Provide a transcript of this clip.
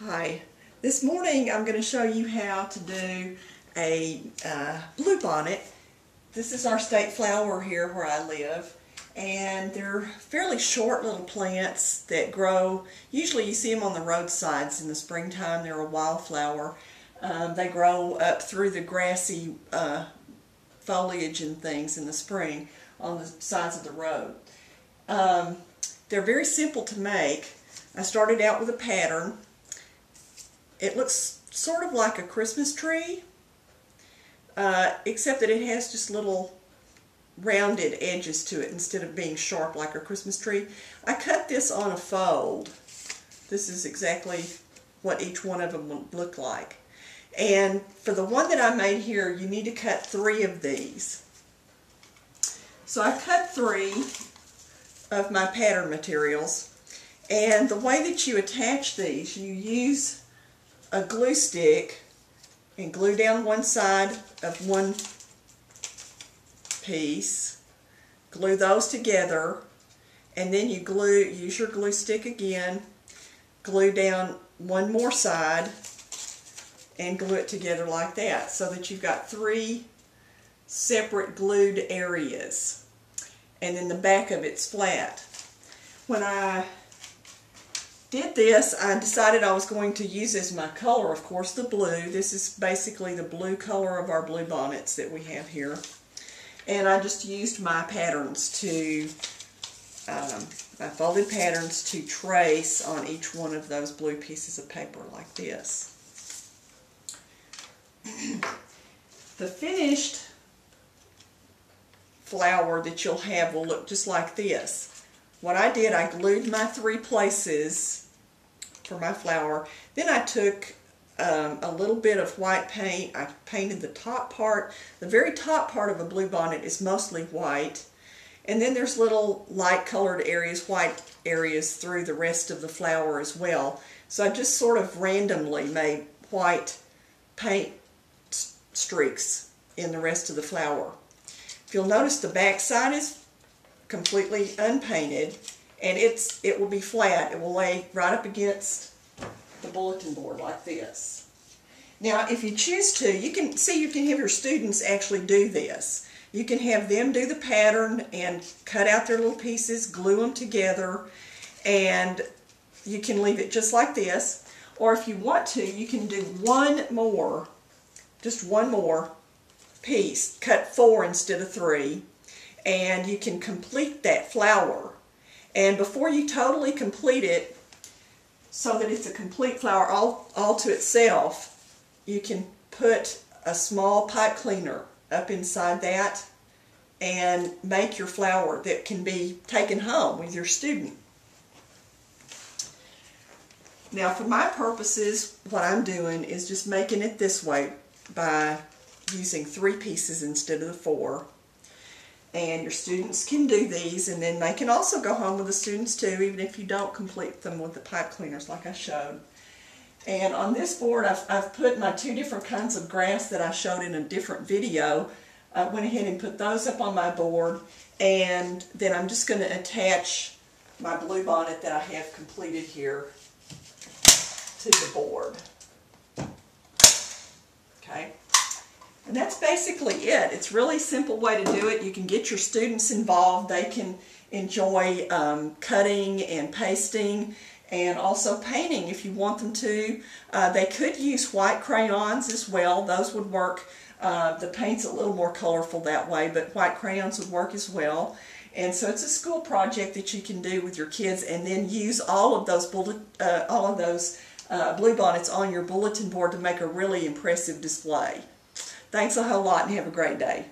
Hi, this morning I'm going to show you how to do a bluebonnet. This is our state flower here where I live, and they're fairly short little plants that grow. Usually you see them on the roadsides in the springtime. They're a wildflower. They grow up through the grassy foliage and things in the spring on the sides of the road. They're very simple to make. I started out with a pattern. It looks sort of like a Christmas tree, except that it has just little rounded edges to it instead of being sharp like a Christmas tree. I cut this on a fold. This is exactly what each one of them would look like. And for the one that I made here, you need to cut 3 of these. So I cut 3 of my pattern materials, and the way that you attach these, you use a glue stick and glue down one side of one piece, glue those together, and then you use your glue stick again, glue down one more side and glue it together like that, so that you've got 3 separate glued areas, and then the back of it's flat. When I did this, I decided I was going to use as my color, of course, the blue. This is basically the blue color of our blue bonnets that we have here. And I just used my patterns to, my folded patterns to trace on each one of those blue pieces of paper like this. The finished flower that you'll have will look just like this. What I did, I glued my 3 places for my flower. Then I took a little bit of white paint. I painted the top part. The very top part of a bluebonnet is mostly white. And then there's little light colored areas, white areas through the rest of the flower as well. So I just sort of randomly made white paint streaks in the rest of the flower. If you'll notice, the back side is completely unpainted, and it will be flat. It will lay right up against the bulletin board like this. Now, if you choose to, you can have your students actually do this. You can have them do the pattern and cut out their little pieces, glue them together, and you can leave it just like this. Or if you want to, you can do just one more piece, cut 4 instead of 3, and you can complete that flower. And before you totally complete it, so that it's a complete flower all to itself, you can put a small pipe cleaner up inside that and make your flower that can be taken home with your student. Now, for my purposes, what I'm doing is just making it this way by using 3 pieces instead of the 4. And your students can do these, and then they can also go home with the students too, even if you don't complete them with the pipe cleaners like I showed. And on this board, I've put my 2 different kinds of grass that I showed in a different video. I went ahead and put those up on my board, and then I'm just going to attach my bluebonnet that I have completed here to the board. Okay. And that's basically it. It's a really simple way to do it. You can get your students involved. They can enjoy cutting and pasting and also painting if you want them to. They could use white crayons as well. Those would work. The paint's a little more colorful that way, but white crayons would work as well. And so it's a school project that you can do with your kids, and then use all of those bluebonnets on your bulletin board to make a really impressive display. Thanks a whole lot, and have a great day.